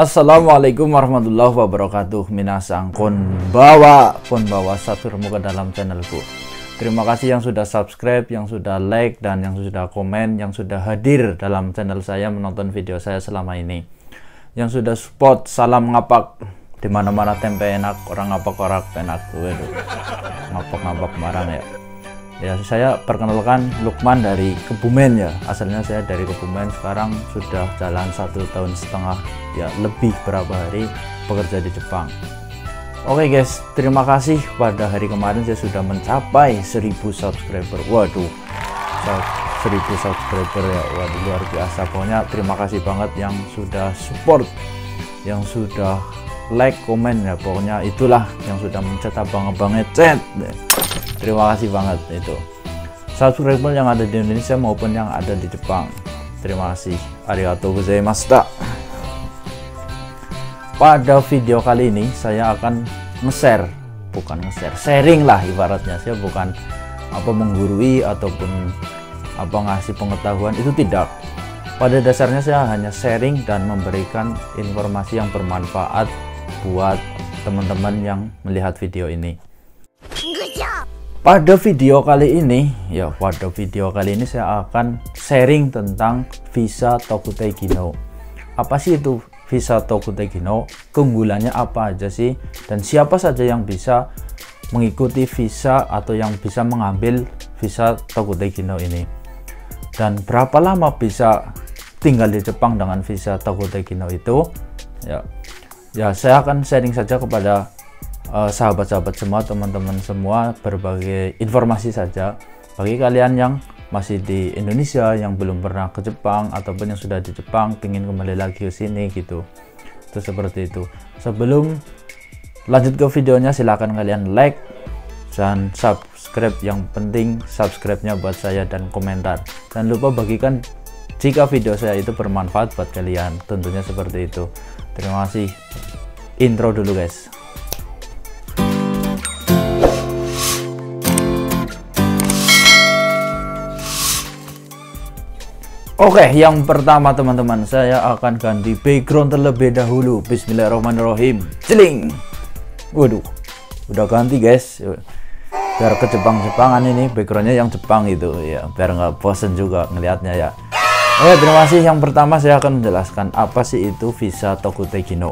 Assalamualaikum warahmatullahi wabarakatuh. Minasang konbawa satu ke dalam channelku. Terima kasih yang sudah subscribe, yang sudah like, dan yang sudah komen, yang sudah hadir dalam channel saya menonton video saya selama ini. Yang sudah support, salam ngapak. Dimana-mana tempe enak, orang ngapak-orak enak. Waduh, ngapak-ngapak marang ya. Ya, saya perkenalkan Lukman dari Kebumen ya. Asalnya saya dari Kebumen, sekarang sudah jalan 1,5 tahun ya, lebih berapa hari bekerja di Jepang. Oke guys, terima kasih pada hari kemarin saya sudah mencapai 1000 subscriber. Waduh, 1000 subscriber ya, waduh luar biasa. Pokoknya terima kasih banget yang sudah support, yang sudah like, komen ya. Pokoknya itulah yang sudah mencetak abang-abangnya chat. Terima kasih banget itu subscriber yang ada di Indonesia maupun yang ada di Jepang. Terima kasih. Arigatou gozaimashita. Pada video kali ini saya akan sharing lah ibaratnya. Saya bukan menggurui ataupun ngasih pengetahuan, itu tidak. Pada dasarnya saya hanya sharing dan memberikan informasi yang bermanfaat buat teman-teman yang melihat video ini. Pada video kali ini saya akan sharing tentang visa Tokutei Gino. Apa sih itu visa Tokutei Gino? Keunggulannya apa aja sih? Dan siapa saja yang bisa mengikuti visa atau yang bisa mengambil visa Tokutei Gino ini? Dan berapa lama bisa tinggal di Jepang dengan visa Tokutei Gino itu? Ya, saya akan sharing saja kepada sahabat-sahabat semua, teman-teman semua, berbagai informasi saja bagi kalian yang masih di Indonesia, yang belum pernah ke Jepang ataupun yang sudah di Jepang ingin kembali lagi ke sini gitu. Itu seperti itu. Sebelum lanjut ke videonya, silahkan kalian like dan subscribe. Yang penting subscribe-nya buat saya dan komentar. Jangan lupa bagikan jika video saya itu bermanfaat buat kalian, tentunya seperti itu. Terima kasih. Intro dulu guys. Oke, yang pertama teman-teman, saya akan ganti background terlebih dahulu. Bismillahirrahmanirrahim. Celing. Waduh, udah ganti guys. Biar ke Jepang-Jepangan ini, backgroundnya yang Jepang itu ya, biar nggak bosen juga ngelihatnya ya. Oke, terima kasih. Yang pertama saya akan menjelaskan apa sih itu visa Tokutei Gino.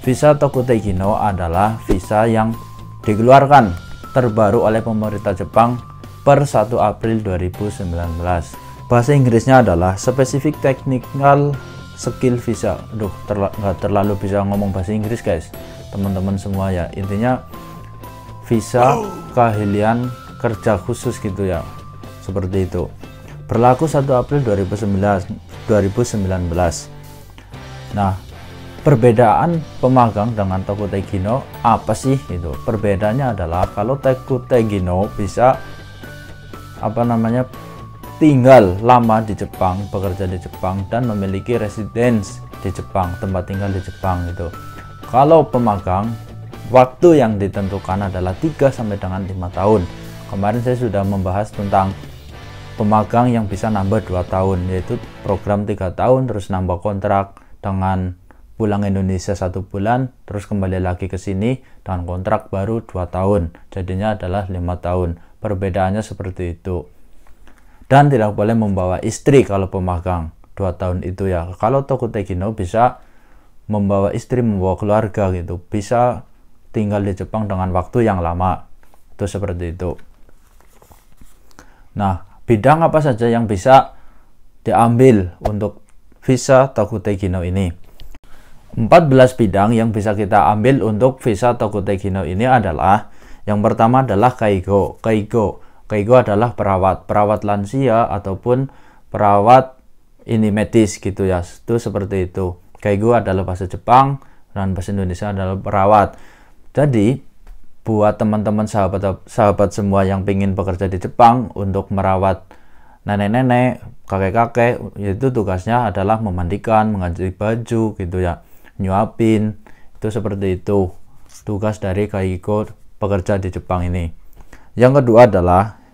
Visa Tokutei Gino adalah visa yang dikeluarkan terbaru oleh pemerintah Jepang per 1 April 2019. Bahasa Inggrisnya adalah Specific Technical Skill Visa. Aduh, nggak terlalu bisa ngomong bahasa Inggris guys, teman-teman semua ya. Intinya visa keahlian kerja khusus gitu ya, seperti itu. Berlaku 1 April 2019. Nah, perbedaan pemagang dengan Tokutei Gino apa sih itu? Perbedaannya adalah kalau Tokutei Gino bisa tinggal lama di Jepang, bekerja di Jepang, dan memiliki residence di Jepang, tempat tinggal di Jepang gitu. Kalau pemagang, waktu yang ditentukan adalah 3 sampai dengan 5 tahun. Kemarin saya sudah membahas tentang pemagang yang bisa nambah 2 tahun, yaitu program 3 tahun terus nambah kontrak dengan pulang Indonesia 1 bulan terus kembali lagi ke sini dengan kontrak baru 2 tahun, jadinya adalah 5 tahun. Perbedaannya seperti itu. Dan tidak boleh membawa istri kalau pemagang 2 tahun itu ya. Kalau Tokutei Gino bisa membawa istri, membawa keluarga gitu, bisa tinggal di Jepang dengan waktu yang lama. Itu seperti itu. Nah, bidang apa saja yang bisa diambil untuk visa Tokutei Gino ini? 14 bidang yang bisa kita ambil untuk visa Tokutei Gino ini adalah, yang pertama adalah Keigo. Keigo adalah perawat lansia ataupun perawat medis gitu ya. Itu seperti itu. Keigo adalah bahasa Jepang dan bahasa Indonesia adalah perawat. Jadi buat teman-teman sahabat semua yang ingin bekerja di Jepang untuk merawat nenek-nenek, kakek-kakek, yaitu tugasnya adalah memandikan, mengganti baju gitu ya, nyuapin. Itu seperti itu tugas dari Keigo pekerja di Jepang ini. Yang kedua adalah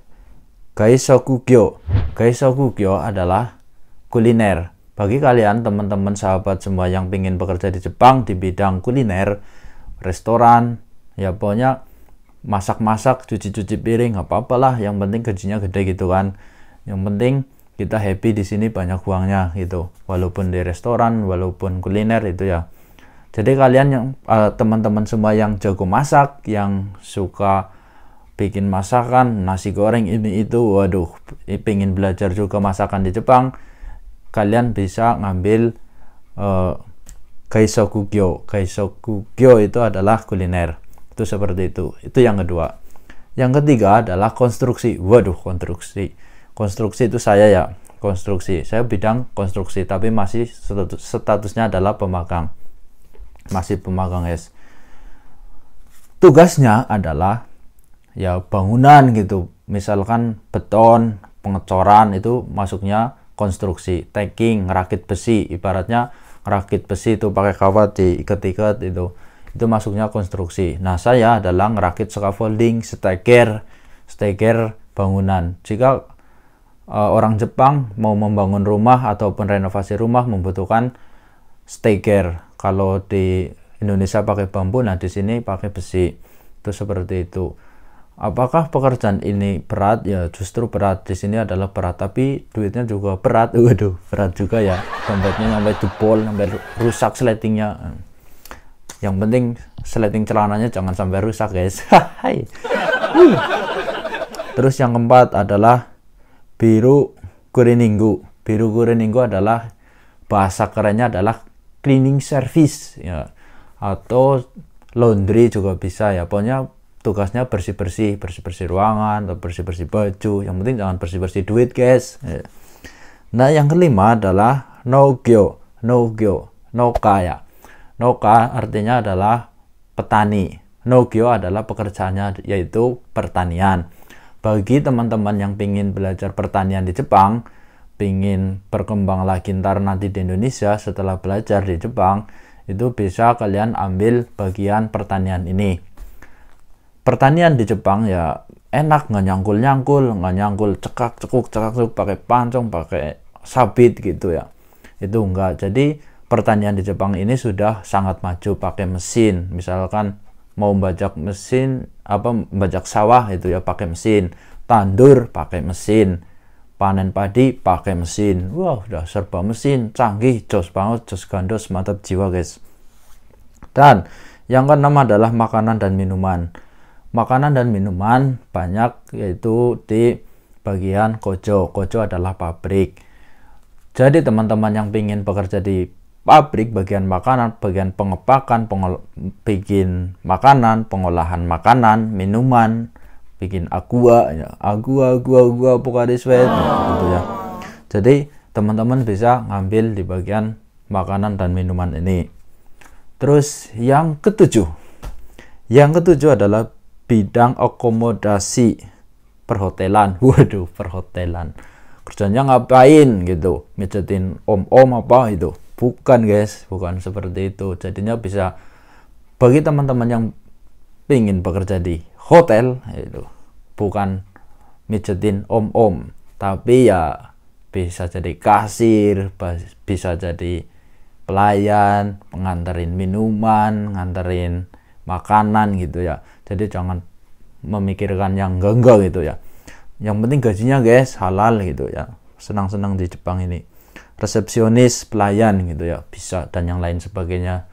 Gaisokugyo. Gaisokugyo adalah kuliner. bagi kalian teman-teman sahabat semua yang ingin bekerja di Jepang di bidang kuliner, restoran, ya pokoknya masak-masak, cuci-cuci piring, apa-apalah, yang penting gajinya gede gitu kan. Yang penting kita happy di sini, banyak uangnya gitu. Walaupun di restoran, walaupun kuliner itu ya. Jadi kalian yang teman-teman semua yang jago masak, yang suka bikin masakan, nasi goreng ini itu, waduh, pengen belajar juga masakan di Jepang, kalian bisa ngambil Kaisokugyo. Kaisokugyo itu adalah kuliner. Itu seperti itu. Itu yang kedua. Yang ketiga adalah konstruksi. Waduh, konstruksi. Konstruksi itu saya ya, konstruksi. Saya bidang konstruksi, tapi masih statusnya adalah pemagang. Masih pemagang, guys. Tugasnya adalah ya bangunan gitu. Misalkan beton, pengecoran itu masuknya konstruksi. Tacking, ngerakit besi, ibaratnya ngerakit besi itu pakai kawat diikat-ikat itu masuknya konstruksi. Nah, saya adalah ngerakit scaffolding, steger bangunan. Jika orang Jepang mau membangun rumah ataupun renovasi rumah membutuhkan steger. Kalau di Indonesia pakai bambu, nah di sini pakai besi. Itu seperti itu. Apakah pekerjaan ini berat? Ya justru berat. Di sini adalah berat, tapi duitnya juga berat. Waduh, berat juga ya. Dompetnya sampai jebol, sampai rusak sletingnya. Yang penting sleting celananya jangan sampai rusak, guys. Terus yang keempat adalah biru kuriningu. Biru kuriningu adalah bahasa kerennya adalah cleaning service ya, atau laundry juga bisa ya. Pokoknya tugasnya bersih-bersih ruangan atau bersih-bersih baju. Yang penting jangan bersih-bersih duit, guys. Nah, yang kelima adalah nogyo. Noka ya. Noka artinya adalah petani. Nogyo adalah pekerjaannya yaitu pertanian. Bagi teman-teman yang ingin belajar pertanian di Jepang, ingin berkembang lagi ntar nanti di Indonesia setelah belajar di Jepang, itu bisa kalian ambil bagian pertanian ini. Pertanian di Jepang ya enak, nggak nyangkul cekuk pakai pancong, pakai sabit gitu ya. Itu enggak. Jadi pertanian di Jepang ini sudah sangat maju, pakai mesin. Misalkan mau bajak sawah itu ya pakai mesin, tandur pakai mesin, panen padi pakai mesin. Wah, udah serba mesin, canggih, jos banget, jos gandos, mantap jiwa, guys. Dan yang keenam adalah makanan dan minuman. Makanan dan minuman banyak, yaitu di bagian kojo. Kojo adalah pabrik. Jadi teman-teman yang ingin bekerja di pabrik, bagian makanan, bagian pengepakan, bikin makanan, pengolahan makanan, minuman, bikin aqua Pocari Sweat gitu ya. Jadi teman-teman bisa ngambil di bagian makanan dan minuman ini. Terus yang ketujuh adalah bidang akomodasi perhotelan. Waduh, perhotelan. Kerjanya ngapain gitu? Mijetin om-om apa itu? Bukan, guys, bukan seperti itu. Jadinya bisa bagi teman-teman yang ingin bekerja di hotel itu bukan mijetin om-om, tapi ya bisa jadi kasir, bisa jadi pelayan, nganterin minuman, nganterin makanan gitu ya. Jadi jangan memikirkan yang enggak gitu ya. Yang penting gajinya, guys, halal gitu ya. Senang-senang di Jepang ini. Resepsionis, pelayan gitu ya, bisa, dan yang lain sebagainya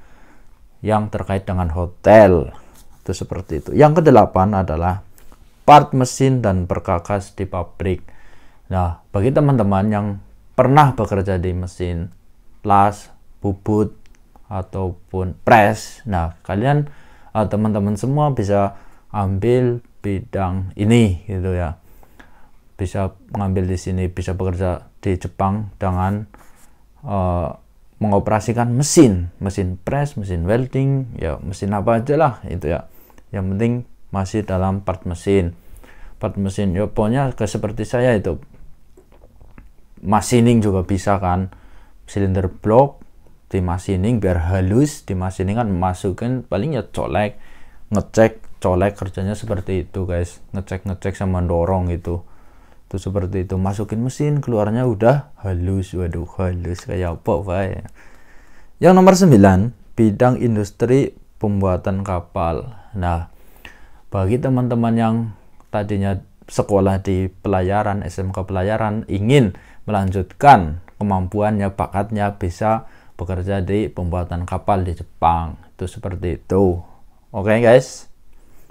yang terkait dengan hotel. Itu seperti itu. Yang kedelapan adalah part mesin dan perkakas di pabrik. Nah, bagi teman-teman yang pernah bekerja di mesin las, bubut, ataupun press, nah kalian teman-teman semua bisa ambil bidang ini gitu ya. Bisa mengambil di sini, bisa bekerja di Jepang dengan mengoperasikan mesin press, mesin welding, ya mesin apa aja lah itu ya. Yang penting masih dalam part mesin ya, pokoknya seperti saya itu machining juga bisa kan, silinder blok di machining biar halus, di machining kan masukin paling ya colek, ngecek, colek, kerjanya seperti itu, guys. Ngecek sama dorong itu Tuh seperti itu, masukin mesin keluarnya udah halus. Waduh, halus kayak apa Pak? Yang nomor 9, bidang industri pembuatan kapal. Nah, bagi teman-teman yang tadinya sekolah di pelayaran, SMK pelayaran, ingin melanjutkan kemampuannya, bakatnya, bisa bekerja di pembuatan kapal di Jepang. Itu seperti itu. Oke guys,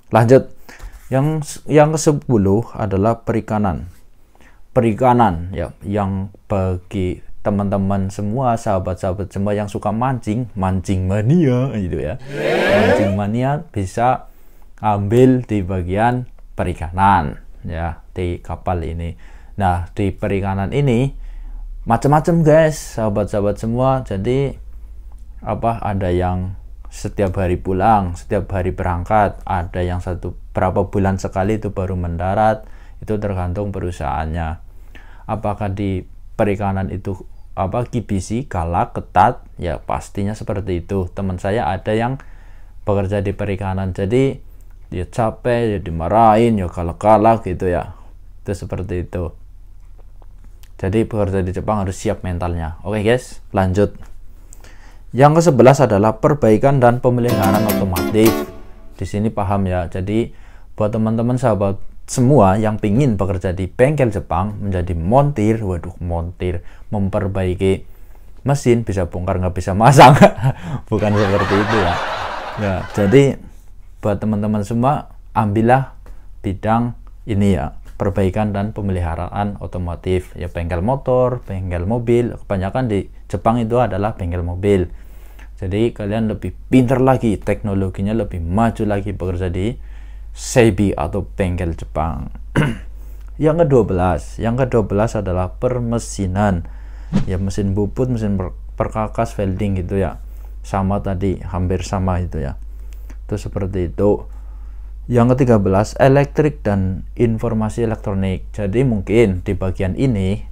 lanjut. Yang ke-10 adalah perikanan. Perikanan ya, yang bagi teman-teman semua, sahabat-sahabat semua yang suka mancing mania gitu ya. Mancing mania bisa ambil di bagian perikanan ya, di kapal ini. Nah, di perikanan ini macam-macam guys, sahabat-sahabat semua. Jadi ada yang setiap hari pulang, setiap hari berangkat, ada yang berapa bulan sekali itu baru mendarat. Itu tergantung perusahaannya. Apakah di perikanan itu kibisi, galak, ketat? Ya pastinya seperti itu. Teman saya ada yang bekerja di perikanan, jadi dia capek, ya dimarahin, ya galak-galak gitu ya. Itu seperti itu. Jadi bekerja di Jepang harus siap mentalnya. Oke guys, lanjut. Yang ke-11 adalah perbaikan dan pemeliharaan otomotif. Di sini paham ya. Jadi buat teman-teman sahabat semua yang pingin bekerja di bengkel Jepang menjadi montir, waduh montir, memperbaiki mesin, bisa bongkar nggak bisa masang, bukan seperti itu ya. Ya, jadi buat teman-teman semua ambillah bidang ini ya, perbaikan dan pemeliharaan otomotif ya, bengkel motor, bengkel mobil. Kebanyakan di Jepang itu adalah bengkel mobil. Jadi kalian lebih pintar lagi, teknologinya lebih maju lagi bekerja di Seibi atau bengkel Jepang. Yang ke-12 adalah permesinan. Ya, mesin bubut, mesin perkakas, welding gitu ya. Sama tadi, hampir sama itu ya. Itu seperti itu. Yang ke-13, elektrik dan informasi elektronik. Jadi mungkin di bagian ini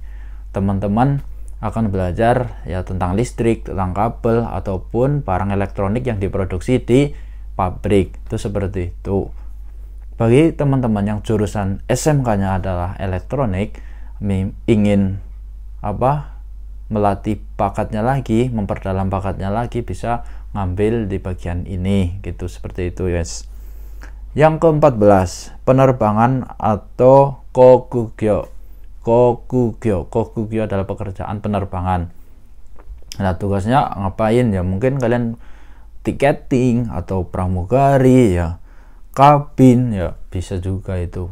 teman-teman akan belajar ya tentang listrik, tentang kabel ataupun barang elektronik yang diproduksi di pabrik. Itu seperti itu. Bagi teman-teman yang jurusan SMK-nya adalah elektronik, ingin melatih bakatnya lagi, memperdalam bakatnya lagi, bisa ngambil di bagian ini gitu, seperti itu guys. Yang ke-14, penerbangan atau kokugyo. Kokugyo adalah pekerjaan penerbangan. Nah, tugasnya ngapain ya? Mungkin kalian tiketing atau pramugari ya, kabin ya, bisa juga itu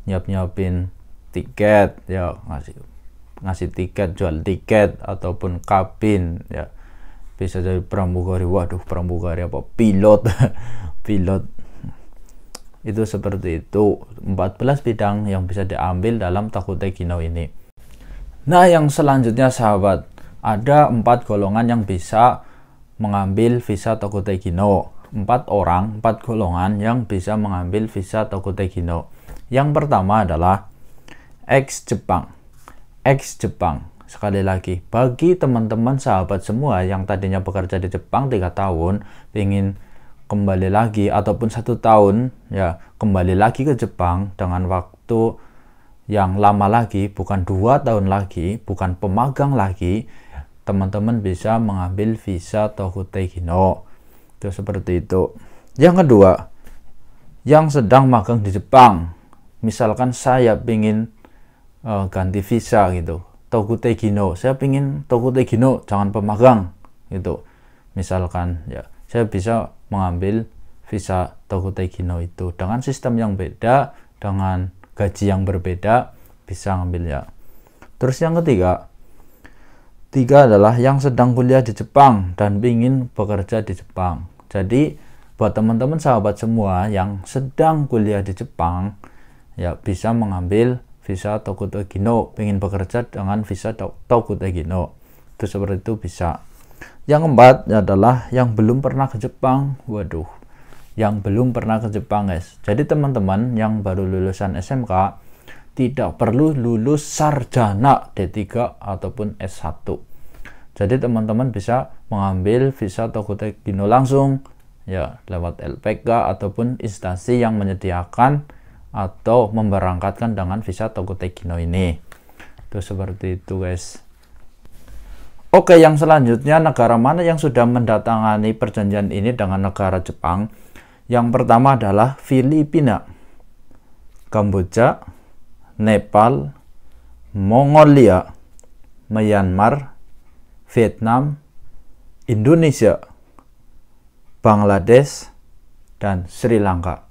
nyiapin tiket ya, ngasih tiket, jual tiket ataupun kabin ya, bisa jadi pramugari. Waduh, pramugari apa, pilot pilot. Itu seperti itu. 14 bidang yang bisa diambil dalam Takutei no ini. Nah, yang selanjutnya sahabat, ada 4 golongan yang bisa mengambil visa Takutei no. 4 golongan yang bisa mengambil visa Takutei no. Yang pertama adalah ex-Jepang. Sekali lagi, bagi teman-teman sahabat semua yang tadinya bekerja di Jepang 3 tahun, ingin kembali lagi ataupun 1 tahun ya, kembali lagi ke Jepang dengan waktu yang lama lagi, bukan 2 tahun lagi, bukan pemagang lagi, teman-teman bisa mengambil visa Takutei no. Itu seperti itu. Yang kedua, yang sedang magang di Jepang, misalkan saya ingin ganti visa gitu, Takutei no, saya ingin Takutei no, jangan pemagang gitu, misalkan ya, saya bisa mengambil visa Takutei no itu dengan sistem yang beda, dengan gaji yang berbeda, bisa ngambil ya. Terus yang ketiga adalah yang sedang kuliah di Jepang dan ingin bekerja di Jepang. Jadi buat teman-teman sahabat semua yang sedang kuliah di Jepang ya, bisa mengambil visa Takutei no, ingin bekerja dengan visa Takutei no. Itu seperti itu bisa. Yang keempat adalah yang belum pernah ke Jepang. Waduh, yang belum pernah ke Jepang guys. Jadi teman-teman yang baru lulusan SMK tidak perlu lulus sarjana D3 ataupun S1. Jadi teman-teman bisa mengambil visa Takutei no langsung ya, lewat LPK ataupun instansi yang menyediakan atau memberangkatkan dengan visa Tokutekino ini. Itu seperti itu guys. Oke, yang selanjutnya negara mana yang sudah mendatangani perjanjian ini dengan negara Jepang? Yang pertama adalah Filipina, Kamboja, Nepal, Mongolia, Myanmar, Vietnam, Indonesia, Bangladesh, dan Sri Lanka.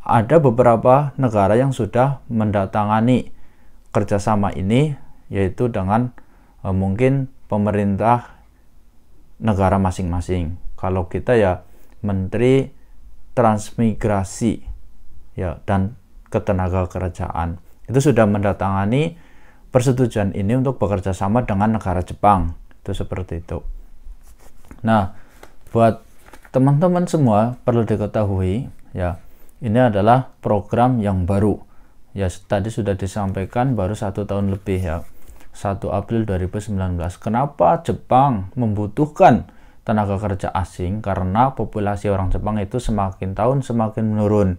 Ada beberapa negara yang sudah mendatangani kerjasama ini, yaitu dengan mungkin pemerintah negara masing-masing. Kalau kita ya Menteri Transmigrasi ya dan Ketenagakerjaan itu sudah mendatangani persetujuan ini untuk bekerja sama dengan negara Jepang. Itu seperti itu. Nah, buat teman-teman semua perlu diketahui ya, ini adalah program yang baru ya, tadi sudah disampaikan baru 1 tahun lebih ya, 1 April 2019. Kenapa Jepang membutuhkan tenaga kerja asing? Karena populasi orang Jepang itu semakin tahun semakin menurun.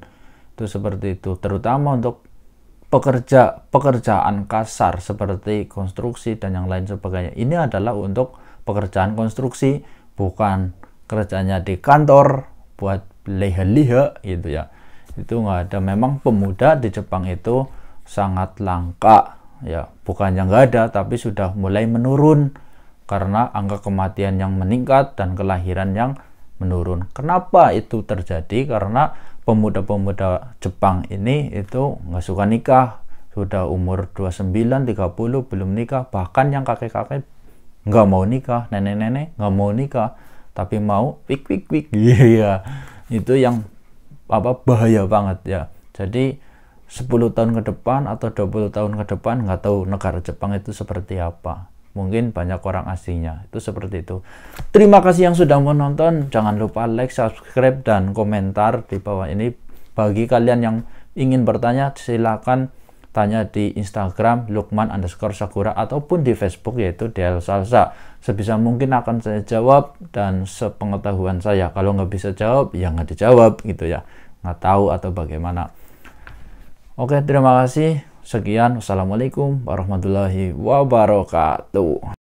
Itu seperti itu, terutama untuk pekerjaan kasar seperti konstruksi dan yang lain sebagainya. Ini adalah untuk pekerjaan konstruksi, bukan kerjanya di kantor buat leha-leha gitu ya. Itu nggak ada. Memang pemuda di Jepang itu sangat langka ya, bukannya nggak ada, tapi sudah mulai menurun karena angka kematian yang meningkat dan kelahiran yang menurun. Kenapa itu terjadi? Karena pemuda-pemuda Jepang ini itu nggak suka nikah, sudah umur 29, 30 belum nikah, bahkan yang kakek-kakek nggak mau nikah, nenek-nenek nggak mau nikah, tapi mau wik. Iya, itu yang bahaya banget ya. Jadi 10 tahun ke depan atau 20 tahun ke depan nggak tahu negara Jepang itu seperti apa. Mungkin banyak orang asingnya. Itu seperti itu. Terima kasih yang sudah menonton. Jangan lupa like, subscribe, dan komentar di bawah ini. Bagi kalian yang ingin bertanya, silakan tanya di Instagram Lukman_Sakura ataupun di Facebook yaitu DL Salsa. Sebisa mungkin akan saya jawab dan sepengetahuan saya. Kalau nggak bisa jawab, ya nggak dijawab gitu ya. Nggak tahu atau bagaimana. Oke, terima kasih. Sekian. Wassalamualaikum warahmatullahi wabarakatuh.